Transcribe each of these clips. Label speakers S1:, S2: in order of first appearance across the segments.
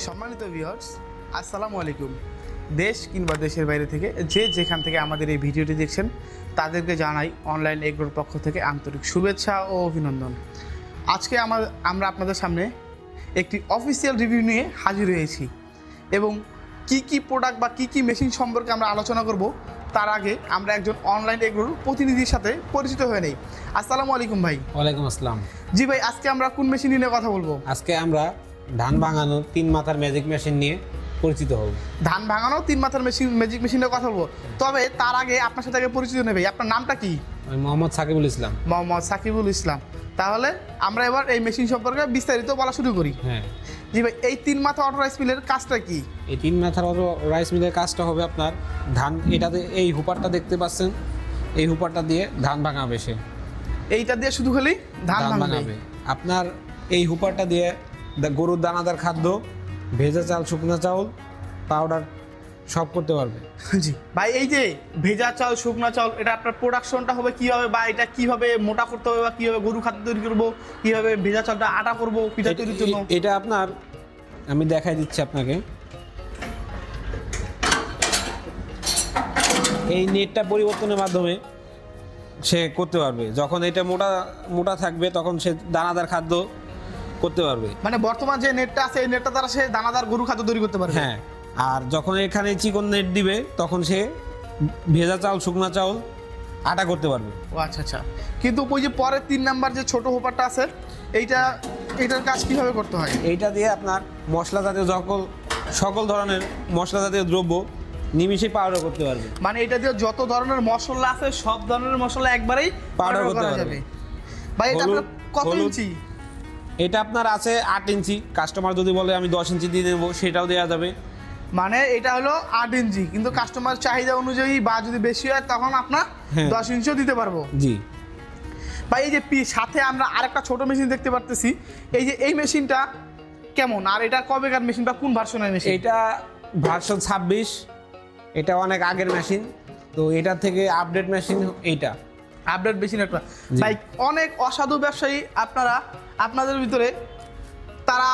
S1: সম্মানিত ভিউয়ার্স, আসসালামু আলাইকুম। দেশ কিংবা দেশের বাইরে থেকে যে যেখান থেকে আমাদের এই ভিডিওটি দেখছেন তাদেরকে জানাই অনলাইন এগ্রোর পক্ষ থেকে আন্তরিক শুভেচ্ছা ও অভিনন্দন। আজকে আমরা আপনাদের সামনে একটি অফিসিয়াল রিভিউ নিয়ে হাজির হয়েছি এবং কি প্রোডাক্ট বা কি মেশিন সম্পর্কে আমরা আলোচনা করব তার আগে আমরা একজন অনলাইন এগ্রোর প্রতিনিধির সাথে পরিচিত হয়ে নেই। আসসালামু আলাইকুম ভাই।
S2: ওয়ালাইকুম আসসালাম।
S1: জি ভাই, আজকে আমরা কোন মেশিন নিয়ে কথা বলবো?
S2: আজকে আমরা ধান ভাঙানোর 3 মাথার ম্যাজিক মেশিন নিয়ে পরিচিত হব।
S1: ধান ভাঙানো 3 মাথার ম্যাজিক মেশিন নিয়ে কথা বলবো। তবে তার আগে আপনার সাথে পরিচিত নেবে। আপনার নামটা কি?
S2: আমি মোহাম্মদ সাকিবুল ইসলাম।
S1: মোহাম্মদ সাকিবুল ইসলাম। তাহলে আমরা এবার এই মেশিন সম্পর্কে বিস্তারিত বলা শুরু করি।
S2: হ্যাঁ
S1: জি ভাই, এই 3 মাথা অটো রাইস মিলের কাজটা কি?
S2: এই 3 মাথার অটো রাইস মিলের কাজটা হবে আপনার ধান, এটাতে এই হুপারটা দেখতে পাচ্ছেন, এই হুপারটা দিয়ে ধান ভাঙাবে সে।
S1: এইটা দিয়ে শুধু খালি ধান
S2: ভাঙাবে। আপনার এই হুপারটা দিয়ে গরুর দানাদার খাদ্য, ভেজা চাল, শুকনো চাউল, পাউডার সব করতে পারবে।
S1: জি ভাই, এই যে ভেজা চাল, শুকনো চাল, এটা আপনার প্রোডাকশনটা হবে কিভাবে, বা এটা কিভাবে মোটা করতে হবে, বা কিভাবে গরু খাদ্য তৈরি করবো, কিভাবে ভেজা চালটা আটা করবো পিঠা তৈরির জন্য?
S2: এটা আপনার আমি দেখাই দিচ্ছি আপনাকে। এই নেটটা পরিবর্তনের মাধ্যমে সে করতে পারবে। যখন এটা মোটা থাকবে তখন সে দানাদার খাদ্য করতে পারবে।
S1: মানে বর্তমান যে নেটটা আছে এই নেটটা দ্বারা সে দানাদার গরু খাদ্য তৈরি করতে পারবে।
S2: হ্যাঁ, আর যখন এখানে চিকন নেট দিবে তখন সে ভেজা চাল, শুকনা চাউল আটা করতে পারবে।
S1: ও আচ্ছা আচ্ছা। কিন্তু ওই যে পরের 3 নাম্বার যে ছোট হোপারটা আছে, এইটার কাজ কিভাবে করতে হয়?
S2: এইটা দিয়ে আপনার মশলা জাতীয় সকল ধরনের মশলা জাতীয় দ্রব্য নিমিষে পাউডার করতে পারবে।
S1: মানে এটা দিয়ে যত ধরনের মশলা আছে সব ধরনের মশলা একবারেই
S2: পাউডার
S1: করা যাবে। ভাই এটা আপনার কত ইঞ্চি?
S2: এটা আপনার আছে 8 ইঞ্চি। কাস্টমার যদি বলে আমি 10 ইঞ্চি দিয়ে দেবো, সেটাও দেওয়া যাবে।
S1: মানে এটা হলো 8 ইঞ্চি, কিন্তু কাস্টমার চাহিদা অনুযায়ী বা যদি বেশি হয় তখন আপনার 10 ইঞ্চিও দিতে পারবো।
S2: জি
S1: ভাই, এই যে সাথে আমরা আরেকটা ছোট মেশিন দেখতে পারতেছি, এই মেশিনটা কেমন, আর এটা কবেকার মেশিন বা কোন ভার্সনের মেশিন?
S2: এটা ভার্সন 26। এটা অনেক আগের মেশিন, তো এটা থেকে আপডেট মেশিন এইটা।
S1: আপডেট মেশিন একটা। ভাই, অনেক অসাধু ব্যবসায়ী আপনাদের ভিতরে তারা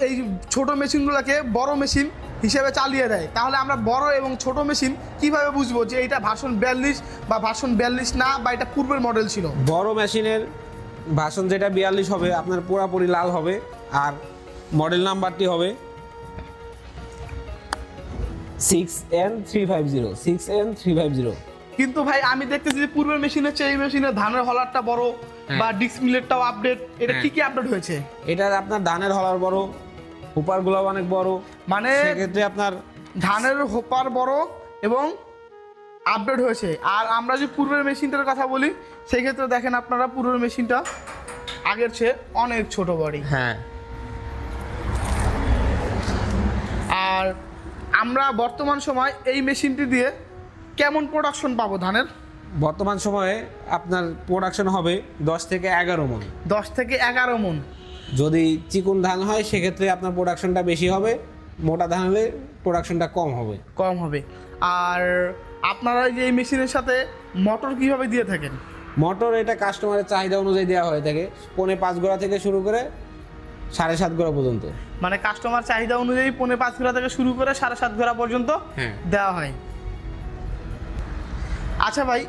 S1: এই ছোট মেশিনগুলোকে বড় মেশিন হিসেবে চালিয়ে দেয়। তাহলে আমরা বড় এবং ছোট মেশিন কিভাবে বুঝবো যে এটা ভার্সন 42 বা ভার্সন 42 না, বা এটা পূর্বের মডেল ছিল?
S2: বড় মেশিনের ভার্সন যেটা 42 হবে আপনার পুরাপুরি লাল হবে, আর মডেল নাম্বারটি হবে 6N350।
S1: কিন্তু ভাই আমি দেখতেছি যে পূর্বের মেশিনের চেয়ে এই মেশিনের ধানের হলারটা বড়, বা ডিস্ক মিলেরটাও আপডেট। এটা কি আপডেট হয়েছে?
S2: এটা আপনার ধানের হলার বড়, হুপারগুলো অনেক বড়।
S1: মানে
S2: সেক্ষেত্রে আপনার
S1: ধানের হোপার বড় এবং আপডেট হয়েছে। আর আমরা যে পূর্বের মেশিনটার কথা বলি, সেই ক্ষেত্রে দেখেন আপনারা পূর্বের মেশিনটা আগের চেয়ে অনেক ছোট বডি।
S2: হ্যাঁ,
S1: আর আমরা বর্তমান সময় এই মেশিনটি দিয়ে কেমন প্রোডাকশন পাবো ধানের?
S2: বর্তমান সময়ে আপনার প্রোডাকশন হবে 10 থেকে 11 মণ।
S1: 10 থেকে 11 মণ।
S2: যদি চিকন ধান হয় সেক্ষেত্রে আপনার প্রোডাকশনটা বেশি হবে, মোটা ধান হলে প্রোডাকশনটা কম হবে।
S1: আর আপনারা যে এই মেশিনের সাথে মোটর কিভাবে দিয়ে থাকেন?
S2: মোটর এটা কাস্টমারের চাহিদা অনুযায়ী দেওয়া হয়ে থাকে। 5.5 গোড়া থেকে শুরু করে 7.5 গোড়া পর্যন্ত।
S1: মানে কাস্টমার চাহিদা অনুযায়ী 5.5 গোড়া থেকে শুরু করে 7.5 গোড়া পর্যন্ত দেওয়া হয়। আচ্ছা ভাই,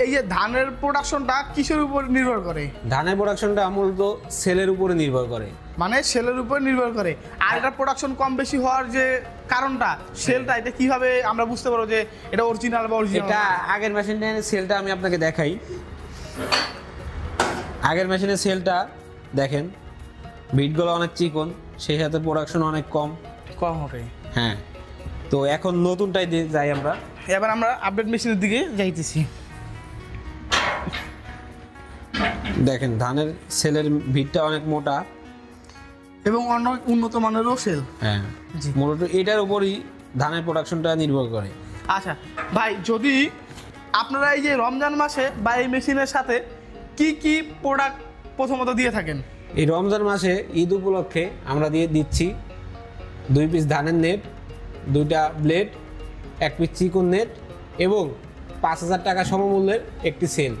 S1: এই যে ধানের প্রোডাকশনটা কিসের উপর নির্ভর করে?
S2: ধানের প্রোডাকশনটা মূলত সেলের উপরে নির্ভর করে।
S1: মানে সেলের উপর নির্ভর করে। আর এটা প্রোডাকশন কম বেশি হওয়ার যে কারণটা, সেলটা, এটা কিভাবে আমরা বুঝতে পারবো যে এটা অরিজিনাল বা অরিজিনাল?
S2: এটা আগের মেশিনের সেলটা আমি আপনাকে দেখাই। আগের মেশিনের সেলটা দেখেন, বিটগুলো অনেক চিকন, সেই সাথে প্রোডাকশন অনেক কম
S1: হবে।
S2: হ্যাঁ, তো এখন নতুনটাই যাই আমরা।
S1: এবার আমরা আপডেট মেশিনের দিকে যাইতেছি।
S2: দেখেন ধানের সেলের ভিটটা অনেক মোটা
S1: এবং অনেক উন্নত মানেরও সেল।
S2: হ্যাঁ, মূলত এটার উপরই ধানের প্রোডাকশনটা নির্ভর করে।
S1: আচ্ছা ভাই, যদি আপনারা এই যে রমজান মাসে বা এই মেশিনের সাথে কি প্রোডাক্ট প্রথমত দিয়ে থাকেন?
S2: এই রমজান মাসে ঈদ উপলক্ষে আমরা দিচ্ছি 2 পিস ধানের নেট, 2টা ব্লেড, 1 পিস চিকন নেট এবং 5000 টাকা সমমূল্যের একটি সেল।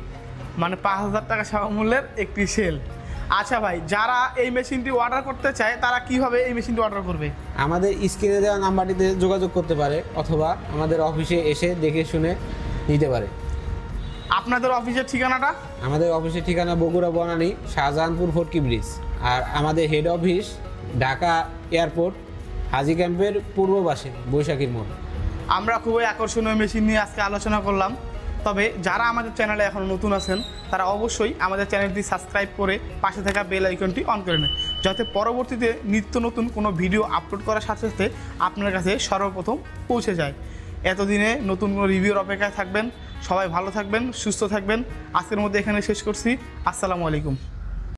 S1: মানে 5000 টাকা সমমূল্যের একটি সেল। আচ্ছা ভাই, যারা এই মেশিনটি অর্ডার করতে চায় তারা কিভাবে এই মেশিনটি অর্ডার করবে?
S2: আমাদের স্ক্রিনে দেওয়া নাম্বারটিতে যোগাযোগ করতে পারে অথবা আমাদের অফিসে এসে দেখে শুনে নিতে পারে।
S1: আপনাদের অফিসের ঠিকানাটা?
S2: আমাদের অফিসের ঠিকানা বগুড়া বনানী শাহজাহানপুর ফটকি ব্রিজ, আর আমাদের হেড অফিস ঢাকা এয়ারপোর্ট হাজি ক্যাম্পের পূর্ব পাশে বৈশাখীর মোড়।
S1: আমরা খুবই আকর্ষণীয় মেশিন নিয়ে আজকে আলোচনা করলাম। তবে যারা আমাদের চ্যানেলে এখনও নতুন আছেন তারা অবশ্যই আমাদের চ্যানেলটি সাবস্ক্রাইব করে পাশে থাকা বেল আইকনটি অন করে নেন, যাতে পরবর্তীতে নিত্য নতুন কোনো ভিডিও আপলোড করার সাথে সাথে আপনার কাছে সর্বপ্রথম পৌঁছে যায়। এতদিনে নতুন কোনো রিভিউর অপেক্ষায় থাকবেন। সবাই ভালো থাকবেন, সুস্থ থাকবেন। আজকের মধ্যে এখানে শেষ করছি। আসসালামু আলাইকুম।